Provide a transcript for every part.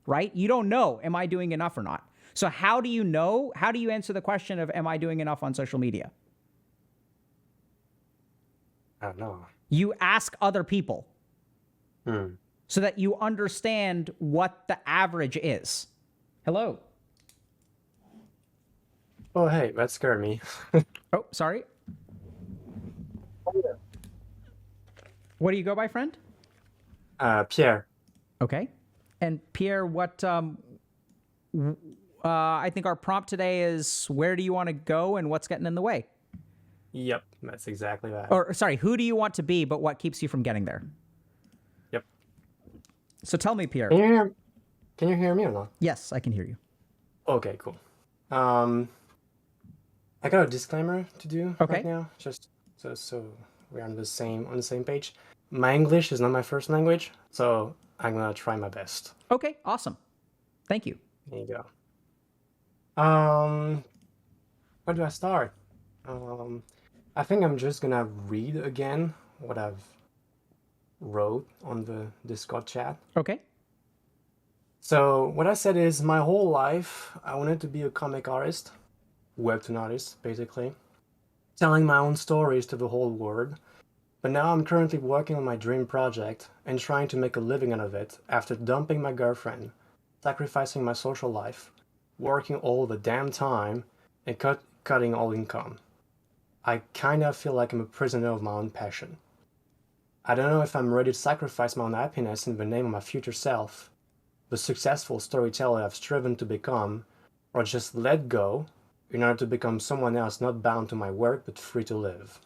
right? You don't know, am I doing enough or not? So how do you know? How do you answer the question of, am I doing enough on social media? I don't know. You ask other people Hmm. so that you understand what the average is. Hello. Oh, hey, that scared me. Oh, sorry. What do you go by, friend? Pierre. Okay. And Pierre, I think our prompt today is, where do you want to go and what's getting in the way? Yep, that's exactly that. Or sorry, who do you want to be, but what keeps you from getting there? Yep. So tell me, Pierre. Can you hear? Can you hear me or not? Yes, I can hear you. Okay, cool. Um, I got a disclaimer to do right Okay. now, just so we're on the same page. My English is not my first language, so I'm gonna try my best. Okay, awesome. Thank you. There you go. Where do I start? Um, I think I'm just gonna read again what I've wrote on the Discord chat. Okay. So what I said is my whole life I wanted to be a comic artist, webtoon artist, basically, telling my own stories to the whole world. But now I'm currently working on my dream project and trying to make a living out of it after dumping my girlfriend, sacrificing my social life, working all the damn time, and cutting all income. I kinda feel like I'm a prisoner of my own passion. I don't know if I'm ready to sacrifice my own happiness in the name of my future self, the successful storyteller I've striven to become, or just let go in order to become someone else not bound to my work but free to live.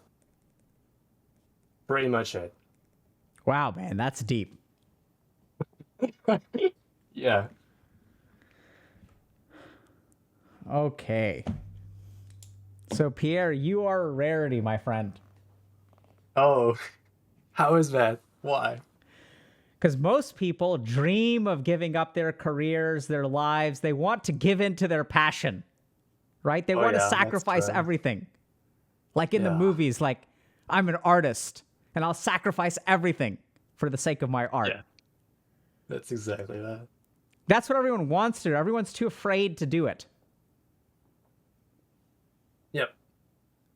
Pretty much it. Wow, man, that's deep. Yeah. Okay. So, Pierre, you are a rarity, my friend. Oh, how is that? Why? Because most people dream of giving up their careers, their lives. They want to give in to their passion, right? They Oh want to yeah, that's sacrifice true. everything. Like in the Yeah. movies, like, I'm an artist and I'll sacrifice everything for the sake of my art. Yeah. That's exactly that. That's what everyone wants to do. Everyone's too afraid to do it. Yep.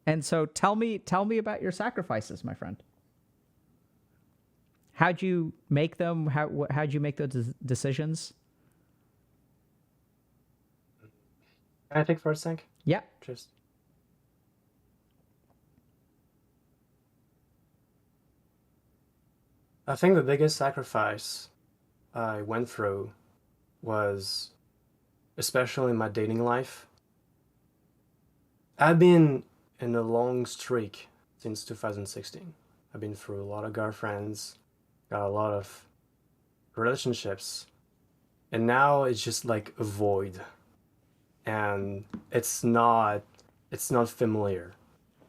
And so tell me about your sacrifices, my friend. How'd you make them? How'd you make those decisions? Can I think for a sec? Yeah. Just I think the biggest sacrifice I went through was especially in my dating life. I've been in a long streak since 2016. I've been through a lot of girlfriends, got a lot of relationships, and now it's just like a void. And it's not familiar.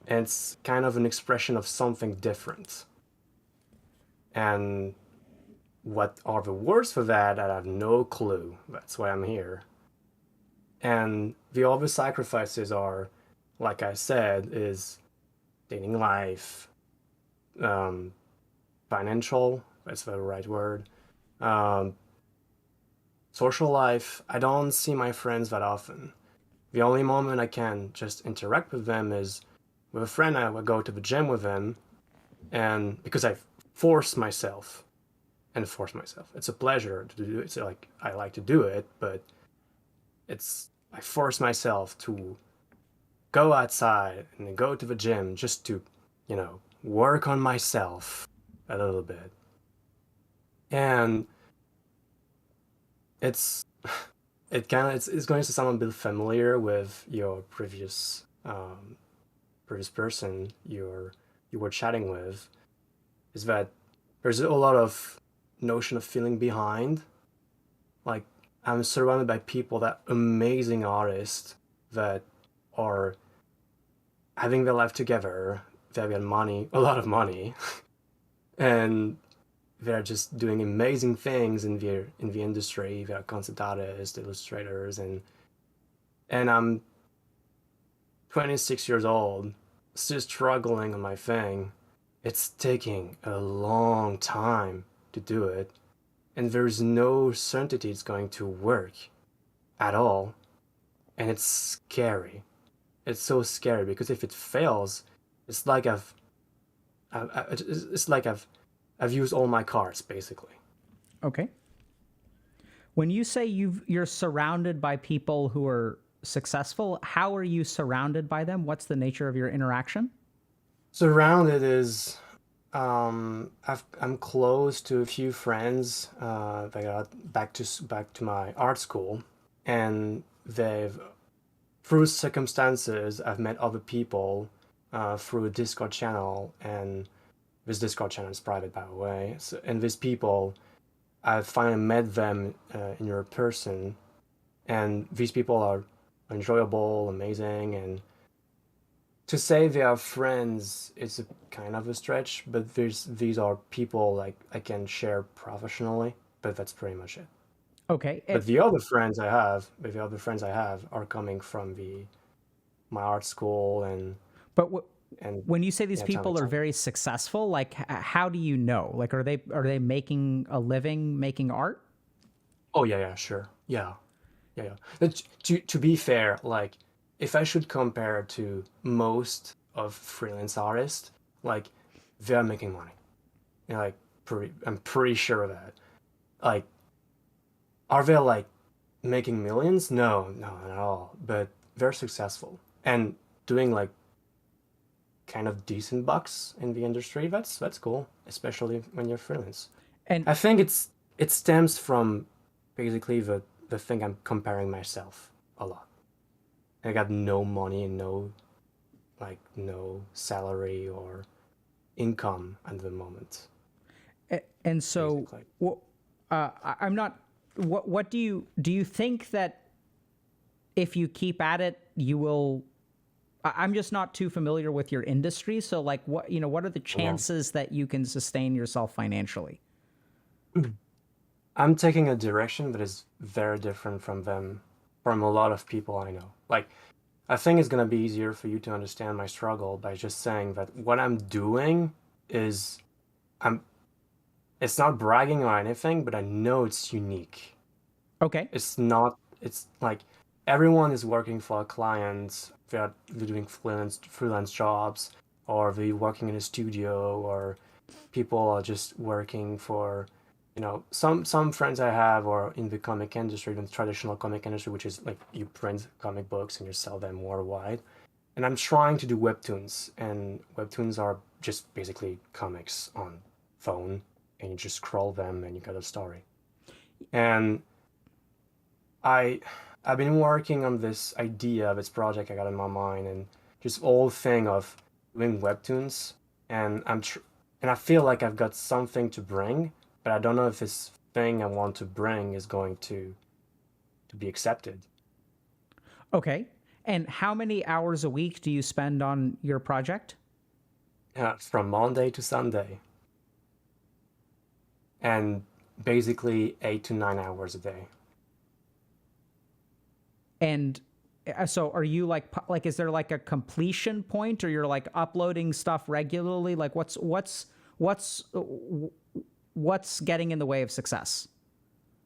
And it's kind of an expression of something different. And what are the words for that? I have no clue. That's why I'm here. And the other sacrifices are, like I said, is dating life, um, financial, that's the right word, um, social life. I don't see my friends that often. The only moment I can just interact with them is with a friend. I would go to the gym with them, and because I force myself and force myself, it's a pleasure to do it. It's like I like to do it, but I force myself to go outside and go to the gym just to, work on myself a little bit. And it's it's going to sound a bit familiar with your previous person you were chatting with, is that there's a lot of notion of feeling behind. Like I'm surrounded by people that amazing artists that are having their life together. They've got money, a lot of money, and they're just doing amazing things in the industry. They're concept artists, illustrators, and I'm 26 years old, still struggling on my thing. It's taking a long time to do it, and there's no certainty it's going to work at all, and it's scary. It's so scary because if it fails, it's like I've used all my cards basically. Okay. When you say you're surrounded by people who are successful, how are you surrounded by them? What's the nature of your interaction? Surrounded is I'm close to a few friends that got back to my art school, and they've through circumstances I've met other people through a Discord channel, and this Discord channel is private by the way. So, and these people I finally met them in your person, and these people are enjoyable, amazing, and to say they are friends, it's a kind of a stretch, but these are people like I can share professionally, but that's pretty much it. Okay. But the other friends I have are coming from the my art school But and when you say these yeah, tell me, people are tell me. very successful, like how do you know? Like are they making a living making art? Oh yeah, yeah, sure, yeah, yeah, yeah. To be fair, like if I should compare to most of freelance artists, like they're making money. You know, like I'm pretty sure of that. Like, are they like making millions? No, no, not at all. But they're successful and doing like kind of decent bucks in the industry. That's cool, especially when you're freelance. And I think it stems from basically the thing I'm comparing myself a lot. I got no money and no salary or income at the moment, and so basically. I'm not. What do you think that if you keep at it, you will? I'm just not too familiar with your industry, so like what are the Yeah. chances that you can sustain yourself financially? I'm taking a direction that is very different from a lot of people I know. Like, I think it's gonna be easier for you to understand my struggle by just saying that what I'm doing is I'm it's not bragging or anything, but I know it's unique. Okay. It's not, it's like everyone is working for a client, they're doing freelance jobs, or they're working in a studio, or people are just working for, some friends I have are in the comic industry, in the traditional comic industry, which is like you print comic books and you sell them worldwide. And I'm trying to do webtoons, and webtoons are just basically comics on phone, and you just scroll them and you get a story. And I I've been working on this idea, this project I got in my mind, and just whole thing of doing webtoons, and and I feel like I've got something to bring, but I don't know if this thing I want to bring is going to be accepted. Okay. And how many hours a week do you spend on your project? From Monday to Sunday, and basically 8 to 9 hours a day. And so are you like is there like a completion point, or you're like uploading stuff regularly? Like what's what's getting in the way of success?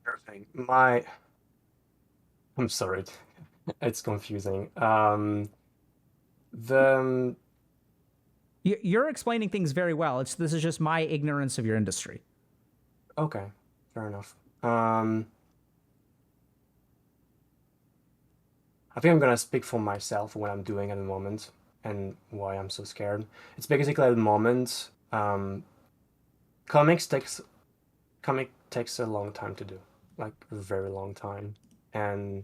Perfect. I'm sorry, it's confusing. The You're explaining things very well. This is just my ignorance of your industry. Okay, fair enough. I think I'm gonna speak for myself what I'm doing at the moment and why I'm so scared. It's basically at the moment, comics takes comic takes a long time to do, like a very long time, and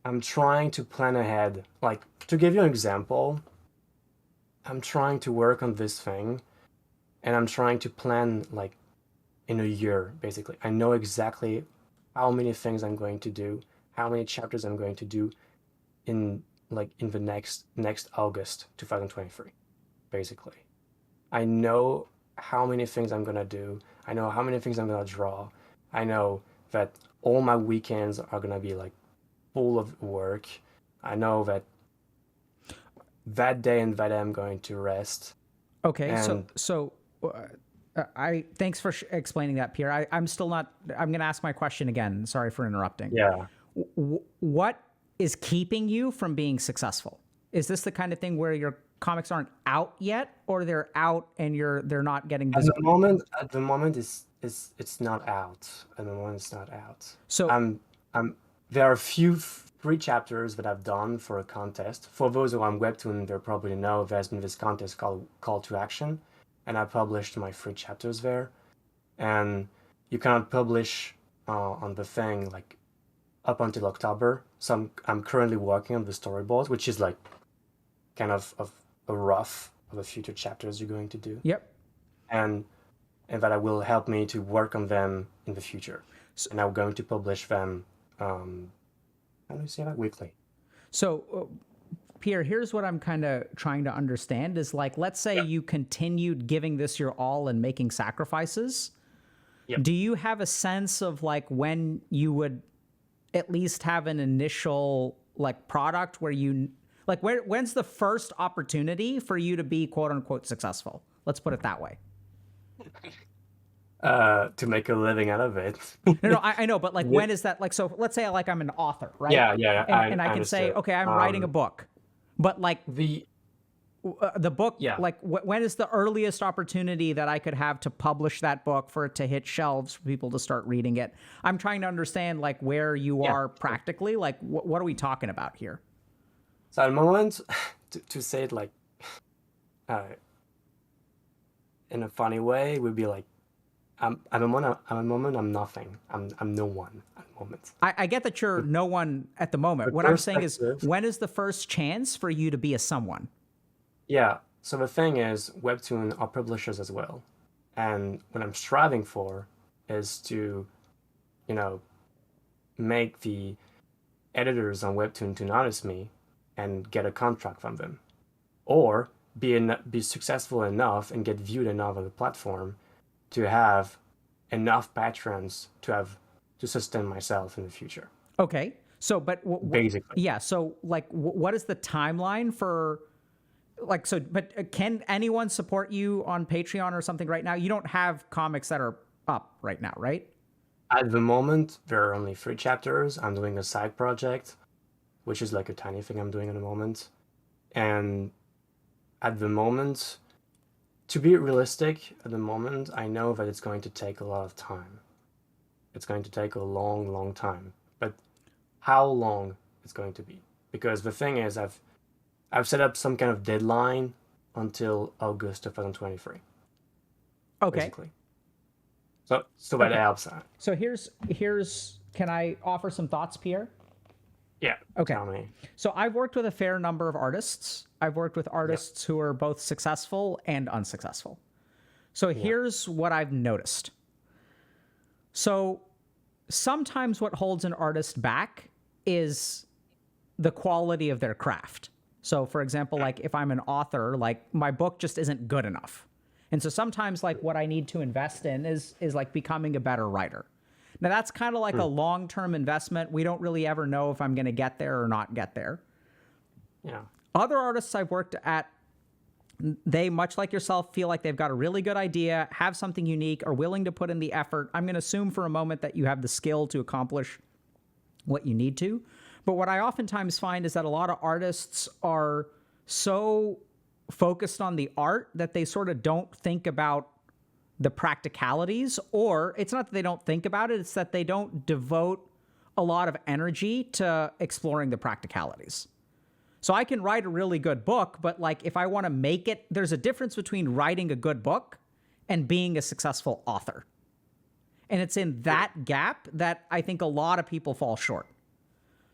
I'm trying to plan ahead. Like to give you an example, I'm trying to work on this thing, and I'm trying to plan like in a year, basically. I know exactly how many things I'm going to do, how many chapters I'm going to do in in the next August 2023, basically. I know how many things I'm gonna do. I know how many things I'm gonna draw. I know that all my weekends are gonna be like full of work. I know that that day and that day I'm going to rest. Okay, so And so Thanks for explaining that, Pierre. I'm still not. I'm going to ask my question again. Sorry for interrupting. Yeah. What is keeping you from being successful? Is this the kind of thing where your comics aren't out yet, or they're out and they're not getting At visible? the moment, it's not out. At the moment, it's not out. So I'm there are a few free chapters that I've done for a contest. For those who are on Webtoon, they probably know there's been this contest called Call to Action, and I published my free chapters there. And you cannot publish on the thing like up until October. So I'm currently working on the storyboard, which is like kind of a rough of the future chapters you're going to do. yep. And that will help me to work on them in the future. And I'm going to publish them, how do you say that? Weekly. So, Pierre, here's what I'm kind of trying to understand is like, let's say you continued giving this your all and making sacrifices. Yep. Do you have a sense of like when you would at least have an initial like product where you like, when's the first opportunity for you to be quote unquote successful? Let's put it that way. To make a living out of it. No, I know, but like, when is that? Like, so let's say like I'm an author, right? Yeah. And I can say, understood. okay, I'm writing a book, but like The the book, Yeah. like when is the earliest opportunity that I could have to publish that book for it to hit shelves for people to start reading it? I'm trying to understand like where you are practically, like what are we talking about here? So at the moment, to say it like in a funny way, would be like at the moment I'm nothing. I'm no one at the moment. I get that you're no one at the moment. What I'm saying is, perspective- when is the first chance for you to be a someone? Yeah. So the thing is, Webtoon are publishers as well, and what I'm striving for is to, make the editors on Webtoon to notice me and get a contract from them, or be successful enough and get viewed enough on the platform to have enough patrons to sustain myself in the future. Okay. So, but Basically. yeah. So, like, what is the timeline for, like, so, but can anyone support you on Patreon or something right now? You don't have comics that are up right now, right? At the moment, there are only 3 chapters. I'm doing a side project, which is like a tiny thing I'm doing at the moment. And at the moment, to be realistic, at the moment, I know that it's going to take a lot of time. It's going to take a long, long time. But how long it's going to be? Because the thing is, I've set up some kind of deadline until August 2023. Okay. Basically. So that helps. So here's, can I offer some thoughts, Pierre? Yeah. Okay. Tell me. So I've worked with a fair number of artists. I've worked with artists who are both successful and unsuccessful. So here's what I've noticed. So sometimes what holds an artist back is the quality of their craft. So for example, like if I'm an author, like my book just isn't good enough. And so sometimes like what I need to invest in is like becoming a better writer. Now that's kind of like a long-term investment. We don't really ever know if I'm going to get there or not get there. Yeah. Other artists I've worked at, they, much like yourself, feel like they've got a really good idea, have something unique, are willing to put in the effort. I'm going to assume for a moment that you have the skill to accomplish what you need to. But what I oftentimes find is that a lot of artists are so focused on the art that they sort of don't think about the practicalities, or it's not that they don't think about it, it's that they don't devote a lot of energy to exploring the practicalities. So I can write a really good book, but like if I want to make it, there's a difference between writing a good book and being a successful author. And it's in that gap that I think a lot of people fall short.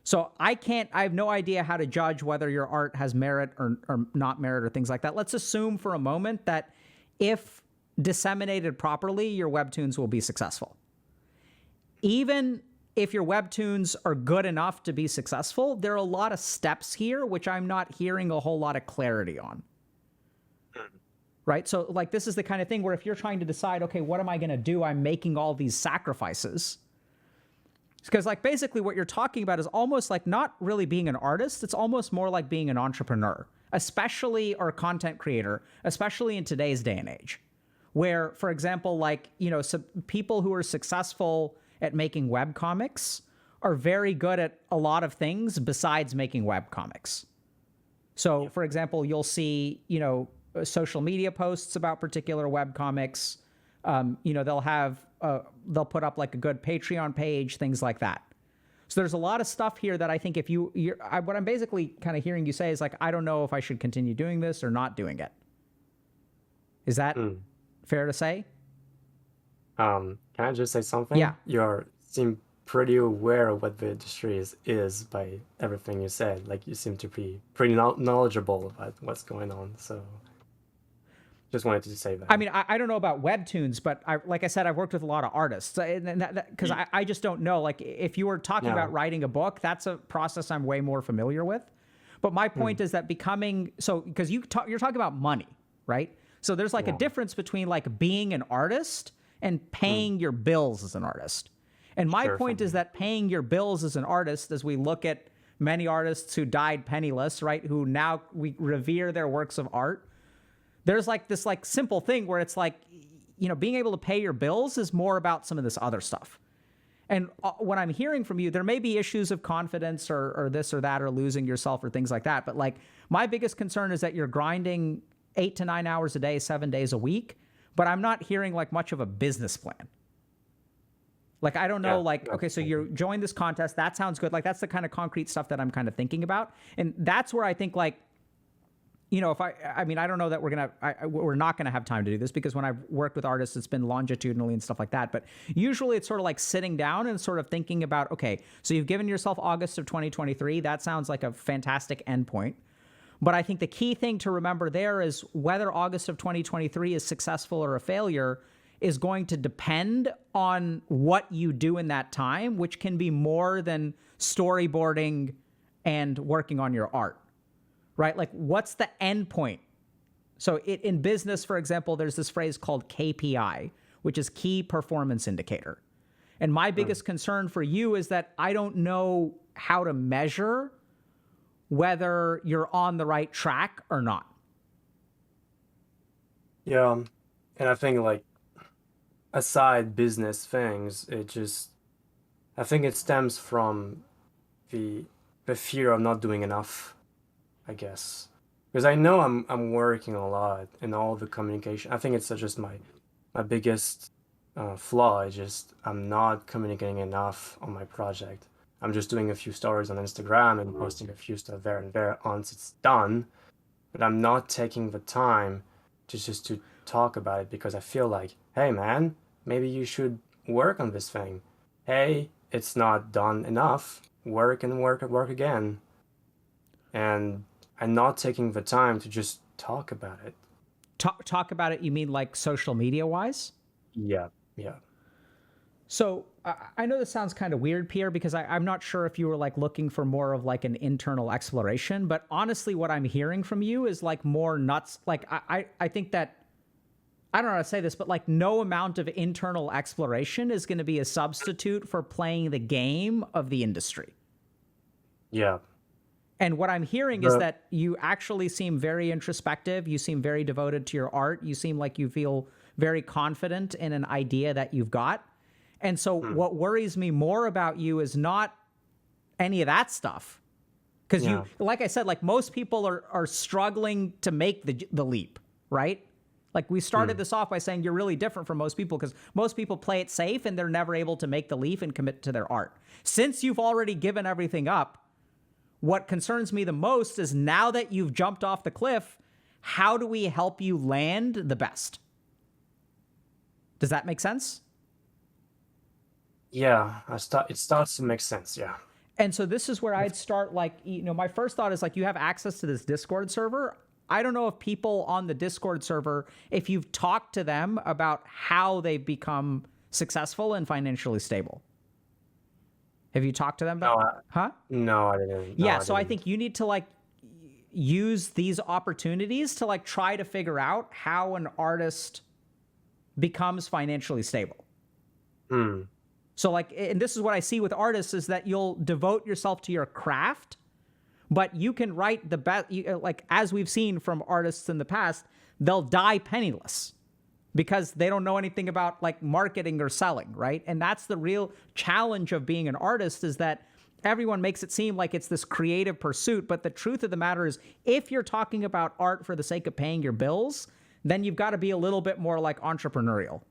So I have no idea how to judge whether your art has merit or not merit or things like that. Let's assume for a moment that if disseminated properly, your webtoons will be successful. Even if your webtoons are good enough to be successful, there are a lot of steps here, which I'm not hearing a whole lot of clarity on. Right? So like this is the kind of thing where if you're trying to decide, okay, what am I going to do? I'm making all these sacrifices. Because like basically what you're talking about is almost like not really being an artist. It's almost more like being an entrepreneur, especially or a content creator, especially in today's day and age, where, for example, like, you know, people who are successful at making web comics are very good at a lot of things besides making web comics. So, for example, you'll see, you know, social media posts about particular web comics. You know, they'll put up like a good Patreon page, things like that. So there's a lot of stuff here that I think if what I'm basically kind of hearing you say is like, I don't know if I should continue doing this or not doing it. Is that fair to say? Can I just say something? Yeah. You seem pretty aware of what the industry is by everything you said. Like, you seem to be pretty knowledgeable about what's going on. So just wanted to say that. I mean, I don't know about webtoons, but like I said, I've worked with a lot of artists, because I just don't know. Like, if you were talking about writing a book, that's a process I'm way more familiar with. But my point is that because you're talking about money, right? So there's like a difference between like being an artist and paying your bills as an artist. And my point is that paying your bills as an artist, as we look at many artists who died penniless, right? Who now we revere their works of art. There's like this like simple thing where it's like, you know, being able to pay your bills is more about some of this other stuff. And what I'm hearing from you, there may be issues of confidence or this or that, or losing yourself or things like that. But like, my biggest concern is that you're grinding 8 to 9 hours a day, 7 days a week, but I'm not hearing like much of a business plan. Like, I don't know, okay, so you joined this contest. That sounds good. Like, that's the kind of concrete stuff that I'm kind of thinking about. And that's where I think, like, you know, I mean, I don't know that we're not going to have time to do this, because when I've worked with artists, it's been longitudinally and stuff like that. But usually it's sort of like sitting down and sort of thinking about, okay, so you've given yourself August of 2023. That sounds like a fantastic endpoint. But I think the key thing to remember there is whether August of 2023 is successful or a failure is going to depend on what you do in that time, which can be more than storyboarding and working on your art, right? Like, what's the end point? So in business, for example, there's this phrase called KPI, which is key performance indicator. And my biggest concern for you is that I don't know how to measure whether you're on the right track or not. Yeah. And I think, like, aside business things, I think it stems from the fear of not doing enough, I guess. Because I know I'm working a lot in all the communication. I think it's just my biggest flaw. I'm not communicating enough on my project. I'm just doing a few stories on Instagram and posting a few stuff there and there once it's done. But I'm not taking the time to talk about it, because I feel like, hey man, maybe you should work on this thing. Hey, it's not done enough. Work and work again. And I'm not taking the time to just talk about it. Talk about it, you mean like social media wise? Yeah. So I know this sounds kind of weird, Pierre, because I'm not sure if you were like looking for more of like an internal exploration, but honestly, what I'm hearing from you is like more nuts. Like, I think that, I don't know how to say this, but like no amount of internal exploration is going to be a substitute for playing the game of the industry. Yeah. And what I'm hearing is that you actually seem very introspective. You seem very devoted to your art. You seem like you feel very confident in an idea that you've got. And so what worries me more about you is not any of that stuff. Because you, like I said, like most people are struggling to make the leap, right? Like we started this off by saying you're really different from most people, because most people play it safe and they're never able to make the leap and commit to their art. Since you've already given everything up, what concerns me the most is now that you've jumped off the cliff, how do we help you land the best? Does that make sense? Yeah, it starts to make sense, yeah. And so this is where I'd start, like, you know, my first thought is like, you have access to this Discord server. I don't know if people on the Discord server, if you've talked to them about how they've become successful and financially stable. Have you talked to them about No, I didn't. Yeah, so I think you need to like use these opportunities to like try to figure out how an artist becomes financially stable. So like, and this is what I see with artists, is that you'll devote yourself to your craft, but you can write the best, like as we've seen from artists in the past, they'll die penniless. because they don't know anything about like marketing or selling, right? And that's the real challenge of being an artist, is that everyone makes it seem like it's this creative pursuit. But the truth of the matter is, if you're talking about art for the sake of paying your bills, then you've got to be a little bit more like entrepreneurial.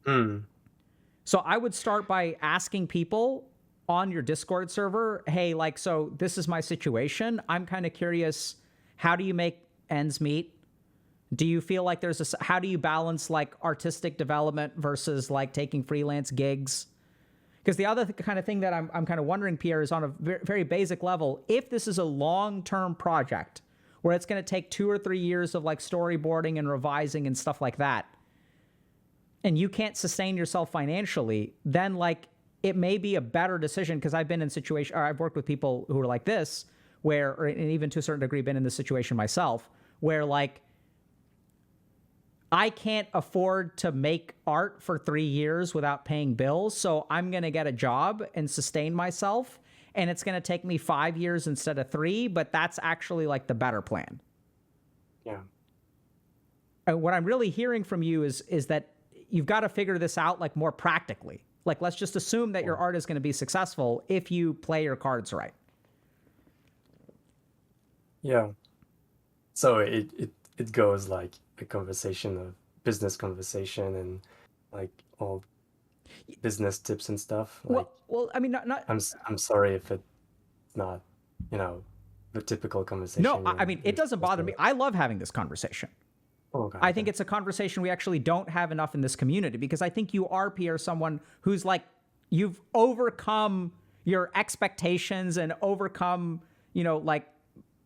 So I would start by asking people on your Discord server, hey, like, so this is my situation. I'm kind of curious, how do you make ends meet? Do you feel like how do you balance like artistic development versus like taking freelance gigs? Because the other kind of thing that I'm kind of wondering, Pierre, is on a very basic level, if this is a long-term project where it's going to take 2 or 3 years of like storyboarding and revising and stuff like that, and you can't sustain yourself financially, then like it may be a better decision. Because I've been in situations, or I've worked with people who are like this, where, or, and even to a certain degree, been in this situation myself, where like I can't afford to make art for 3 years without paying bills. So I'm going to get a job and sustain myself. And it's going to take me 5 years instead of 3, but that's actually like the better plan. Yeah. And what I'm really hearing from you is that you've got to figure this out like more practically. Like, let's just assume that your art is going to be successful if you play your cards right. Yeah. So it goes like a conversation of business conversation and like all business tips and stuff. Like, Well, I mean, not. I'm sorry if it's not, the typical conversation. No, I mean, it doesn't bother me. I love having this conversation. Oh, God, I think it's a conversation we actually don't have enough in this community, because I think you are, Pierre, someone who's like, you've overcome your expectations and overcome, like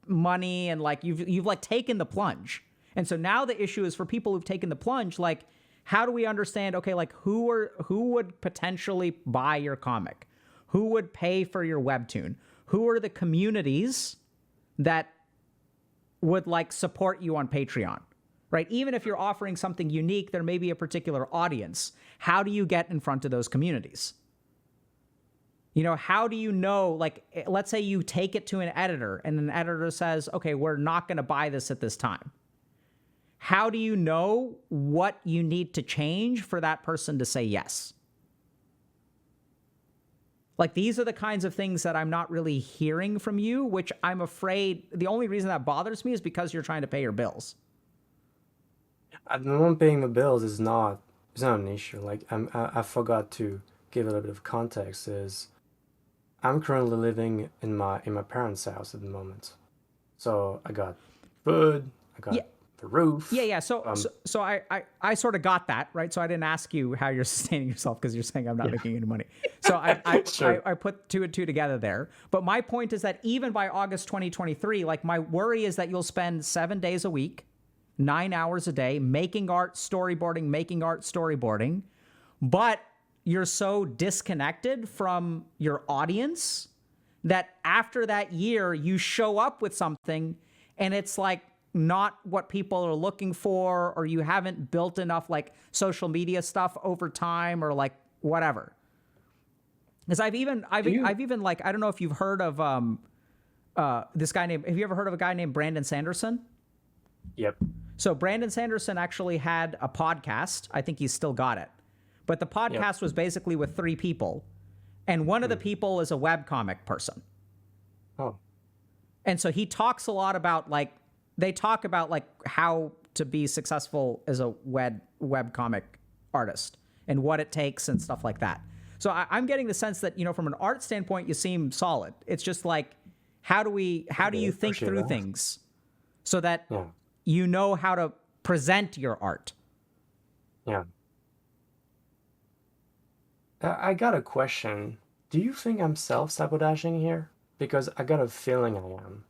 money, and like you've like taken the plunge. And so now the issue is for people who've taken the plunge, like, how do we understand, okay, like who would potentially buy your comic? Who would pay for your webtoon? Who are the communities that would like support you on Patreon? Right? Even if you're offering something unique, there may be a particular audience. How do you get in front of those communities? How do you know, like, let's say you take it to an editor and an editor says, okay, we're not going to buy this at this time. How do you know what you need to change for that person to say yes? Like, these are the kinds of things that I'm not really hearing from you, which I'm afraid the only reason that bothers me is because you're trying to pay your bills. The one paying the bills is not an issue. Like, I forgot to give a little bit of context. Is I'm currently living in my parents' house at the moment, so I got food, I got the roof. Yeah. So I sort of got that, right? So I didn't ask you how you're sustaining yourself, because you're saying I'm not making any money. So I put 2 and 2 together there. But my point is that even by August 2023, like, my worry is that you'll spend 7 days a week, 9 hours a day, making art, storyboarding, but you're so disconnected from your audience that after that year, you show up with something and it's like not what people are looking for, or you haven't built enough like social media stuff over time, or like whatever. Because I've even like, I don't know if you've heard of this guy named, have you ever heard of a guy named Brandon Sanderson? Yep. So Brandon Sanderson actually had a podcast. I think he's still got it. But the podcast was basically with 3 people. And one of the people is a webcomic person. Oh. And so he talks a lot about like, they talk about like how to be successful as a webcomic artist and what it takes and stuff like that. So I'm getting the sense that, from an art standpoint, you seem solid. It's just like, how do you think through things so that you know how to present your art? Yeah. I got a question. Do you think I'm self-sabotaging here? Because I got a feeling I am.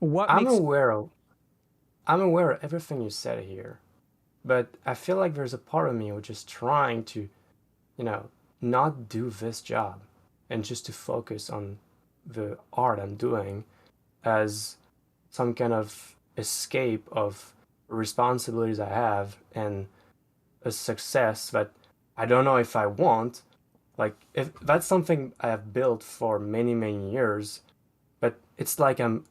I'm aware of everything you said here, but I feel like there's a part of me which is trying to, not do this job and just to focus on the art I'm doing as some kind of escape of responsibilities I have and a success that I don't know if I want. Like, if that's something I have built for many, many years, but it's like I'm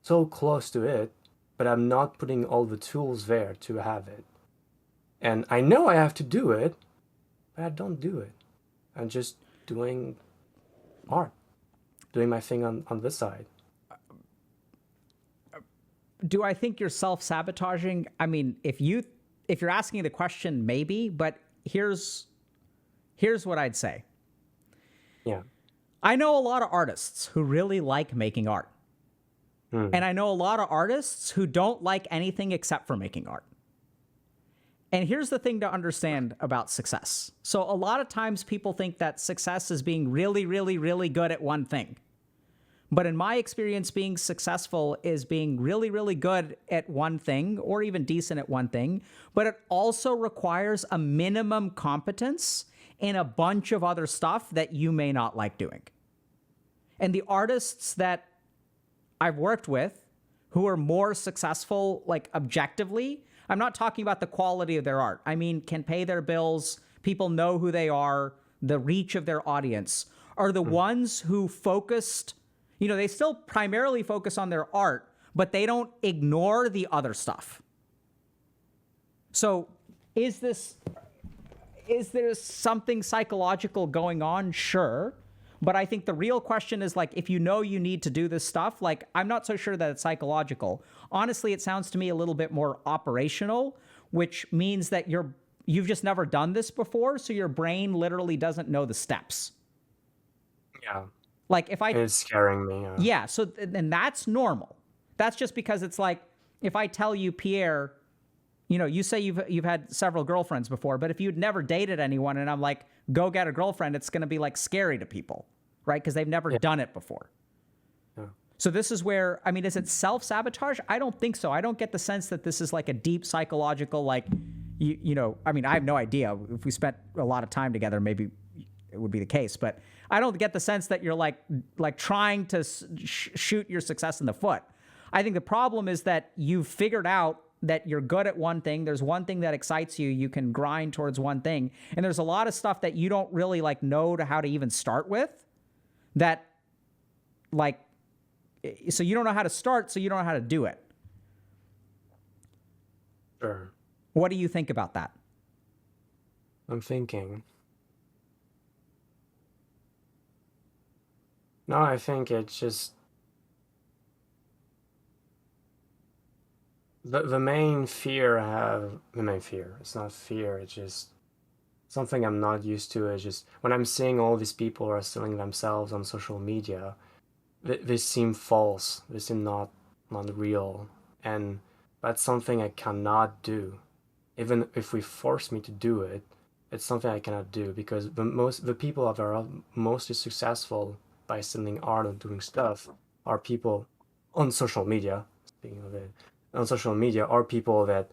so close to it, but I'm not putting all the tools there to have it. And I know I have to do it, but I don't do it. I'm just doing art, doing my thing on this side. Do I think you're self-sabotaging? I mean, if you're asking the question, maybe, but here's what I'd say. Yeah. I know a lot of artists who really like making art. And I know a lot of artists who don't like anything except for making art. And here's the thing to understand about success. So a lot of times people think that success is being really, really, really good at one thing. But in my experience, being successful is being really, really good at one thing or even decent at one thing. But it also requires a minimum competence in a bunch of other stuff that you may not like doing. And the artists that I've worked with who are more successful, like objectively, I'm not talking about the quality of their art. I mean, can pay their bills, people know who they are, the reach of their audience, are the ones who focused, they still primarily focus on their art, but they don't ignore the other stuff. So is there something psychological going on? Sure. But I think the real question is, like, if you know you need to do this stuff, like, I'm not so sure that it's psychological. Honestly, it sounds to me a little bit more operational, which means that you've just never done this before, so your brain literally doesn't know the steps. Yeah. Like, It's scaring me. Yeah, so and that's normal. That's just because it's like, if I tell you, Pierre, you say you've had several girlfriends before, but if you'd never dated anyone and I'm like, go get a girlfriend, it's going to be like scary to people, right? Because they've never done it before. Yeah. So this is where, I mean, is it self-sabotage? I don't think so. I don't get the sense that this is like a deep psychological, like, I mean, I have no idea. If we spent a lot of time together, maybe it would be the case, but I don't get the sense that you're like trying to shoot your success in the foot. I think the problem is that you've figured out that you're good at one thing. There's one thing that excites you. You can grind towards one thing. And there's a lot of stuff that you don't really know how to even start with that, so you don't know how to start, so you don't know how to do it. Sure. What do you think about that? I'm thinking. No, I think it's just the main fear it's not fear, it's just something I'm not used to. Is just when I'm seeing all these people are selling themselves on social media, they seem false, they seem not real, and that's something I cannot do. Even if we force me to do it, it's something I cannot do, because the people that are mostly successful by selling art and doing stuff are people on social media. Speaking of it, on social media are people that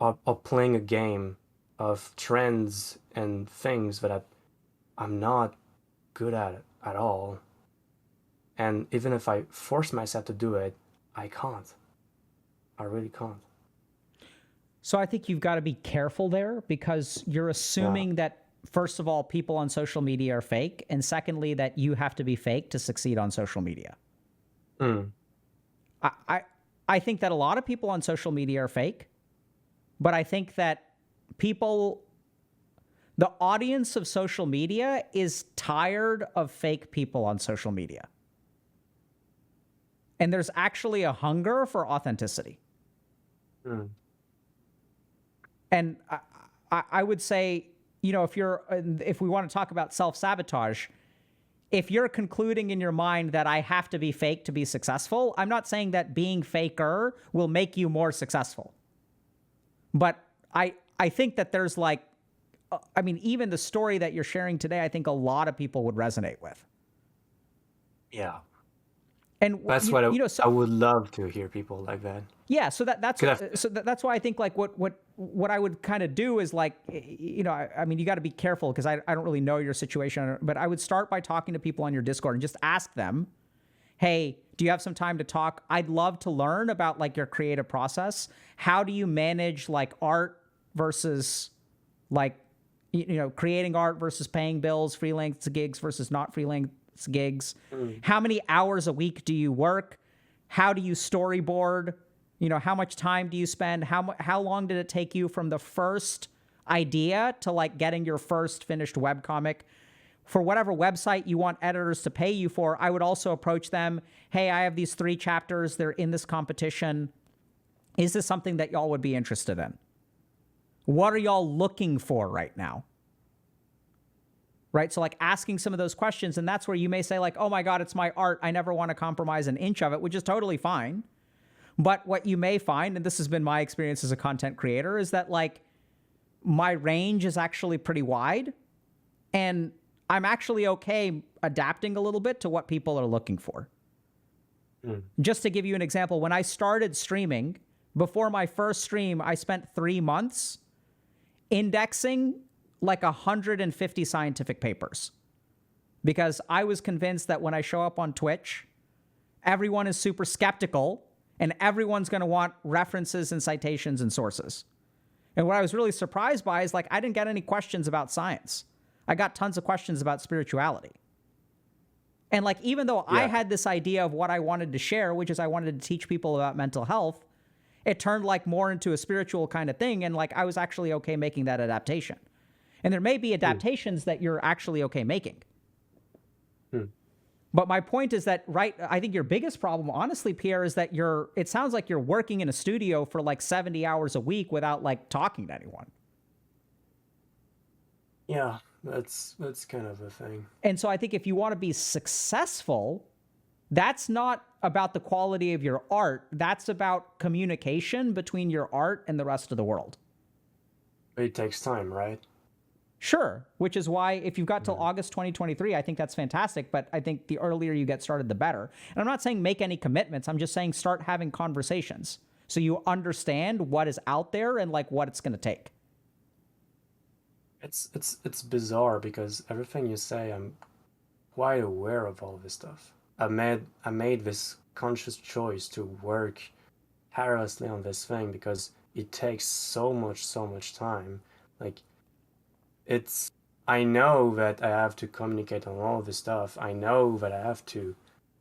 are playing a game of trends and things that I'm not good at it at all. And even if I force myself to do it, I can't. I really can't. So I think you've got to be careful there, because you're assuming that, first of all, people on social media are fake, and secondly, that you have to be fake to succeed on social media. I think that a lot of people on social media are fake, but I think that the audience of social media is tired of fake people on social media. And there's actually a hunger for authenticity. And I would say, if we want to talk about self-sabotage, if you're concluding in your mind that I have to be fake to be successful, I'm not saying that being faker will make you more successful. But I think that there's even the story that you're sharing today, I think a lot of people would resonate with. Yeah. And that's what I would love to hear people like that. Yeah, so that's why I think what I would kind of do is you got to be careful, because I don't really know your situation, but I would start by talking to people on your Discord and just ask them, hey, do you have some time to talk? I'd love to learn about your creative process. How do you manage art versus creating art versus paying bills, freelance gigs versus not freelance gigs? How many hours a week do you work? How do you storyboard? How much time do you spend? How long did it take you from the first idea to like getting your first finished webcomic for whatever website you want editors to pay you for, I would also approach them. Hey, I have these 3 chapters. They're in this competition. Is this something that y'all would be interested in? What are y'all looking for right now? Right? So like asking some of those questions, and that's where you may say like, oh my God, it's my art. I never want to compromise an inch of it, which is totally fine. But what you may find, and this has been my experience as a content creator, is that like my range is actually pretty wide, and I'm actually okay adapting a little bit to what people are looking for. Just to give you an example, when I started streaming, before my first stream, I spent 3 months indexing like 150 scientific papers, because I was convinced that when I show up on Twitch, everyone is super skeptical and everyone's going to want references and citations and sources. And what I was really surprised by is like, I didn't get any questions about science. I got tons of questions about spirituality. And like, even though I had this idea of what I wanted to share, which is I wanted to teach people about mental health, it turned like more into a spiritual kind of thing. And like, I was actually okay making that adaptation. And there may be adaptations that you're actually okay making. But my point is that, right, I think your biggest problem, honestly, Pierre, is that it sounds like you're working in a studio for like 70 hours a week without like talking to anyone. Yeah, that's kind of the thing. And so I think if you want to be successful, that's not about the quality of your art. That's about communication between your art and the rest of the world. It takes time, right? Sure, which is why if you've got till August 2023, I think that's fantastic. But I think the earlier you get started, the better. And I'm not saying make any commitments. I'm just saying start having conversations so you understand what is out there and like what it's going to take. It's bizarre because everything you say, I'm quite aware of all this stuff. I made this conscious choice to work tirelessly on this thing because it takes so much time. Like, I know that I have to communicate on all this stuff. I know that I have to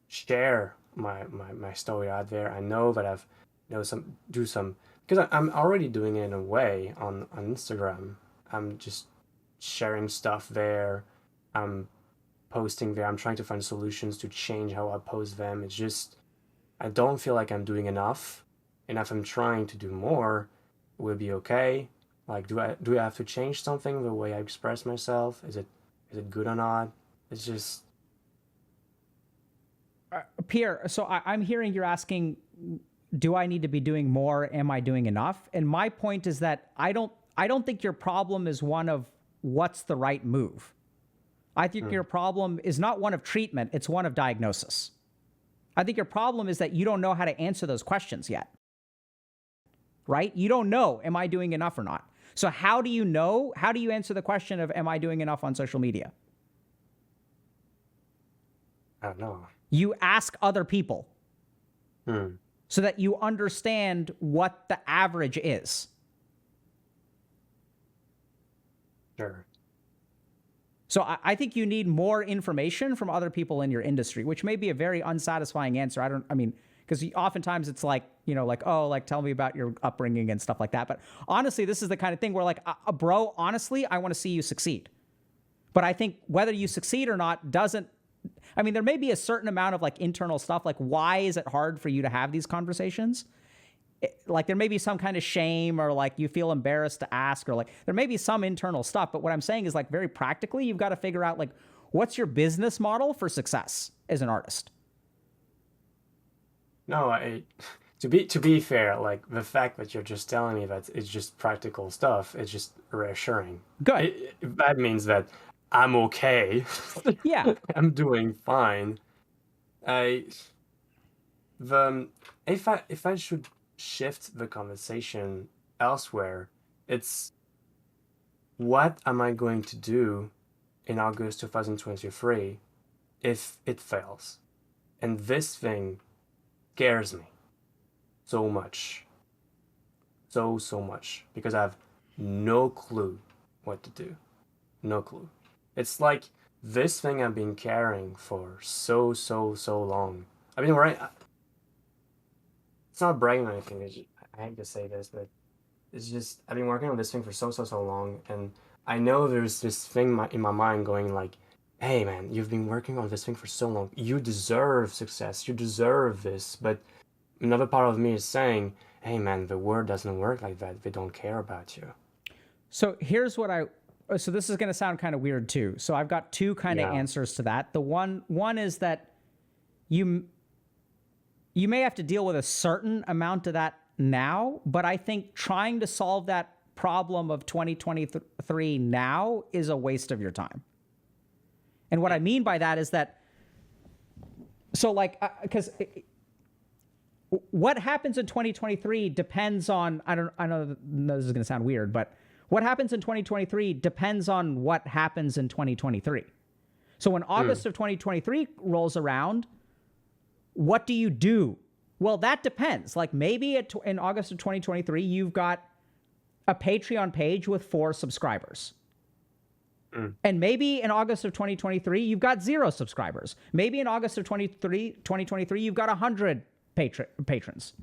share my story out there. I know that I've because I'm already doing it in a way on Instagram. I'm just sharing stuff there. I'm posting there. I'm trying to find solutions to change how I post them. It's just, I don't feel like I'm doing enough. And if I'm trying to do more, it will be okay. Like, do I have to change something, the way I express myself? Is it good or not? It's just... Pierre, so I'm hearing you're asking, do I need to be doing more? Am I doing enough? And my point is that I don't think your problem is one of what's the right move. I think your problem is not one of treatment, it's one of diagnosis. I think your problem is that you don't know how to answer those questions yet. Right? You don't know, am I doing enough or not? So how do you know? How do you answer the question of, am I doing enough on social media? I don't know. You ask other people so that you understand what the average is. Sure. So I think you need more information from other people in your industry, which may be a very unsatisfying answer. Because oftentimes it's like, tell me about your upbringing and stuff like that. But honestly, this is the kind of thing where like, bro, honestly, I want to see you succeed. But I think whether you succeed or not there may be a certain amount of like internal stuff. Like, why is it hard for you to have these conversations? Like there may be some kind of shame or like you feel embarrassed to ask, or like there may be some internal stuff. But what I'm saying is like very practically, you've got to figure out like, what's your business model for success as an artist? No, to be fair, like the fact that you're just telling me that it's just practical stuff, it's just reassuring. Good. That means that I'm okay. Yeah. I'm doing fine. If I should shift the conversation elsewhere, it's what am I going to do in August 2023 if it fails? And this thing scares me so much. So much. Because I have no clue what to do. No clue. It's like this thing I've been carrying for so long. I mean, right? It's not bragging or anything. I hate to say this, but it's just I've been working on this thing for so long, and I know there's this thing in my mind going like, "Hey, man, you've been working on this thing for so long. You deserve success. You deserve this." But another part of me is saying, "Hey, man, the world doesn't work like that. They don't care about you." So here's what so this is going to sound kind of weird too. So I've got two kind of Yeah. answers to that. The one is that you may have to deal with a certain amount of that now, but I think trying to solve that problem of 2023 now is a waste of your time. And what I mean by that is that, so like, because what happens in 2023 depends on, I know this is going to sound weird, but what happens in 2023 depends on what happens in 2023. So when August of 2023 rolls around, what do you do? Well, that depends. Like maybe in August of 2023, you've got a Patreon page with 4 subscribers. And maybe in August of 2023, you've got 0 subscribers. Maybe in August of 2023, you've got 100 patrons.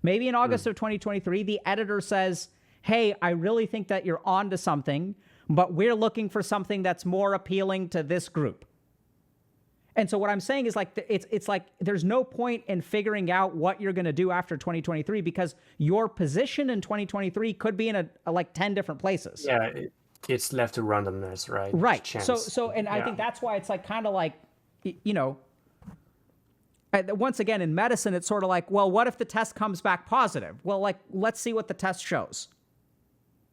Maybe in August of 2023, the editor says, hey, I really think that you're onto something, but we're looking for something that's more appealing to this group. And so what I'm saying is like, it's like there's no point in figuring out what you're going to do after 2023 because your position in 2023 could be in like 10 different places. Yeah, it's left to randomness, right? Right. Chance. So, and I think that's why it's like kind of like, you know, once again, in medicine, it's sort of like, well, what if the test comes back positive? Well, like, let's see what the test shows.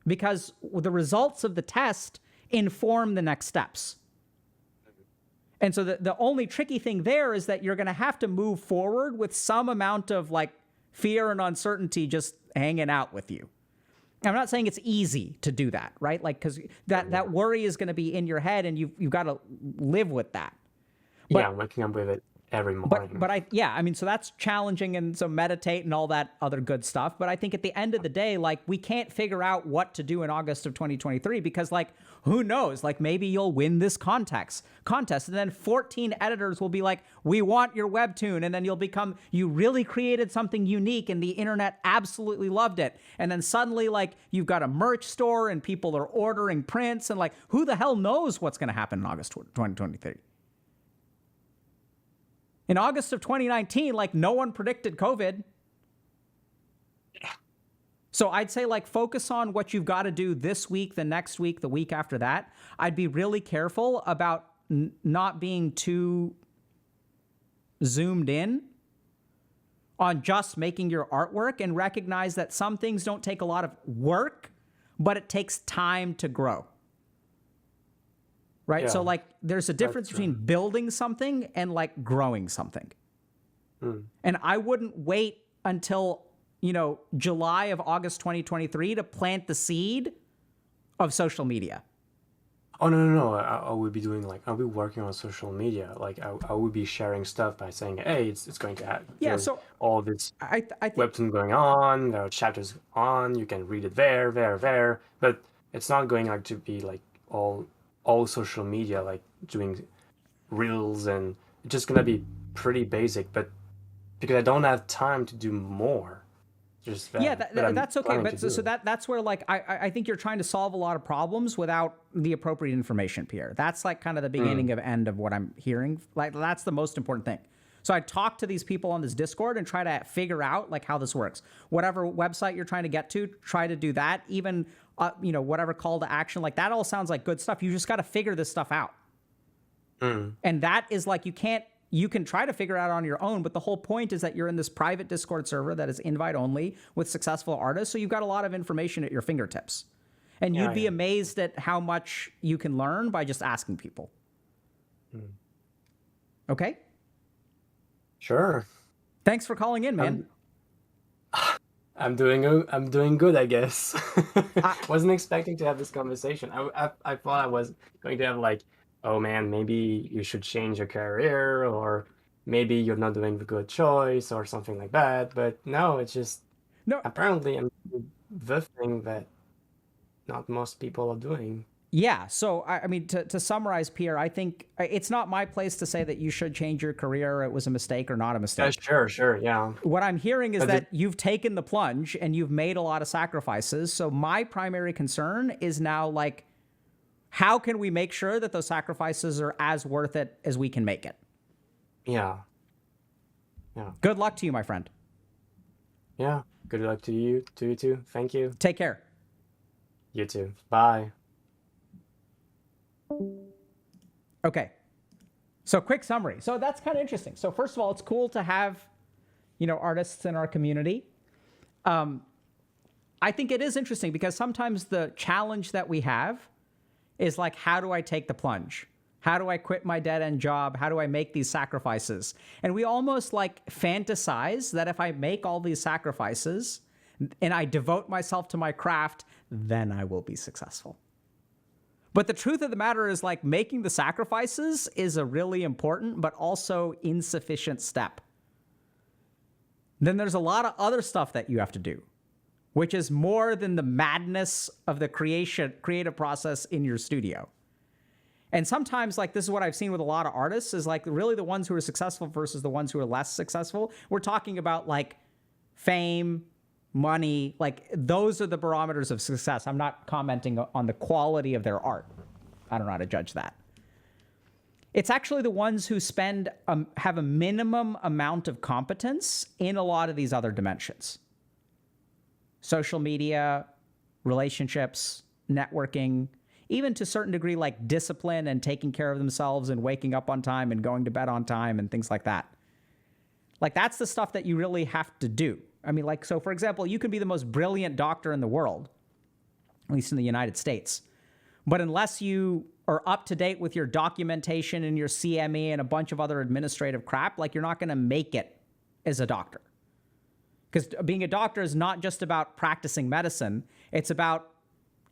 Because the results of the test inform the next steps. And so the only tricky thing there is that you're going to have to move forward with some amount of like fear and uncertainty just hanging out with you. I'm not saying it's easy to do that, right? Like, because that worry is going to be in your head and you've got to live with that. Yeah, I'm waking up with it every morning. But I mean, so that's challenging and so meditate and all that other good stuff. But I think at the end of the day, like we can't figure out what to do in August of 2023 because like, who knows? Like maybe you'll win this contest and then 14 editors will be like, we want your webtoon. And then you really created something unique and the internet absolutely loved it. And then suddenly like you've got a merch store and people are ordering prints and like, who the hell knows what's going to happen in August 2023? In August of 2019, like no one predicted COVID. So I'd say like focus on what you've got to do this week, the next week, the week after that. I'd be really careful about not being too zoomed in on just making your artwork and recognize that some things don't take a lot of work, but it takes time to grow. Right. Yeah. So like there's a difference between building something and like growing something. And I wouldn't wait until, July of August 2023 to plant the seed of social media. Oh, no. I would be doing like, I'll be working on social media. Like I would be sharing stuff by saying, hey, it's going to have so all this I think webtoon going on, there are chapters on, you can read it there. But it's not going like to be like all social media, like doing reels, and it's just gonna be pretty basic, but because I don't have time to do more. Just that, that's okay. But so that's where like I think you're trying to solve a lot of problems without the appropriate information, Pierre. That's like kind of the beginning of end of what I'm hearing. Like that's the most important thing. So I talk to these people on this Discord and try to figure out like how this works. Whatever website you're trying to get to, try to do that. Even whatever call to action, like that all sounds like good stuff. You just got to figure this stuff out. And that is like you can try to figure it out on your own, but the whole point is that you're in this private Discord server that is invite only with successful artists. So you've got a lot of information at your fingertips. And you'd be amazed at how much you can learn by just asking people. Okay? Sure. Thanks for calling in, man. I'm doing good, I guess. Wasn't expecting to have this conversation. I thought I was going to have like, oh man, maybe you should change your career, or maybe you're not doing the good choice, or something like that. But no, it's just apparently I'm doing the thing that not most people are doing. Yeah. So, I mean, to summarize, Pierre, I think it's not my place to say that you should change your career, or it was a mistake or not a Yeah, mistake. sure, yeah. What I'm hearing is But that you've taken the plunge and you've made a lot of sacrifices. So my primary concern is now like, how can we make sure that those sacrifices are as worth it as we can make it? yeah, Good luck to you, my friend. yeah. Good luck to you too. Thank you. Take care. You too. Bye. Okay. So quick summary. So that's kind of interesting. So first of all, it's cool to have, artists in our community. I think it is interesting because sometimes the challenge that we have is like, how do I take the plunge? How do I quit my dead-end job? How do I make these sacrifices? And we almost like fantasize that if I make all these sacrifices and I devote myself to my craft, then I will be successful. But the truth of the matter is like making the sacrifices is a really important but also insufficient step. Then there's a lot of other stuff that you have to do, which is more than the madness of the creative process in your studio. And sometimes, like, this is what I've seen with a lot of artists, is like really the ones who are successful versus the ones who are less successful. We're talking about like fame, money, like those are the barometers of success. I'm not commenting on the quality of their art. I don't know how to judge that. It's actually the ones who have a minimum amount of competence in a lot of these other dimensions. Social media, relationships, networking, even to a certain degree, like discipline and taking care of themselves and waking up on time and going to bed on time and things like that. Like that's the stuff that you really have to do. I mean, like, so for example, you can be the most brilliant doctor in the world, at least in the United States. But unless you are up to date with your documentation and your CME and a bunch of other administrative crap, like you're not going to make it as a doctor. Because being a doctor is not just about practicing medicine. It's about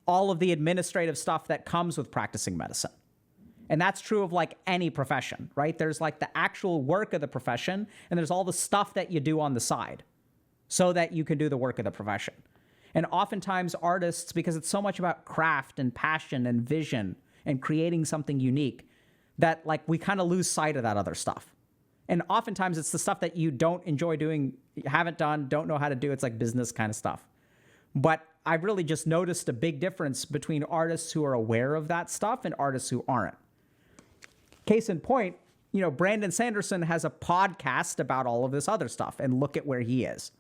all of the administrative stuff that comes with practicing medicine. And that's true of like any profession, right? There's like the actual work of the profession, and there's all the stuff that you do on the side so that you can do the work of the profession. And oftentimes artists, because it's so much about craft and passion and vision and creating something unique, that like we kind of lose sight of that other stuff. And oftentimes it's the stuff that you don't enjoy doing, haven't done, don't know how to do. It's like business kind of stuff. But I've really just noticed a big difference between artists who are aware of that stuff and artists who aren't. Case in point, Brandon Sanderson has a podcast about all of this other stuff, and look at where he is.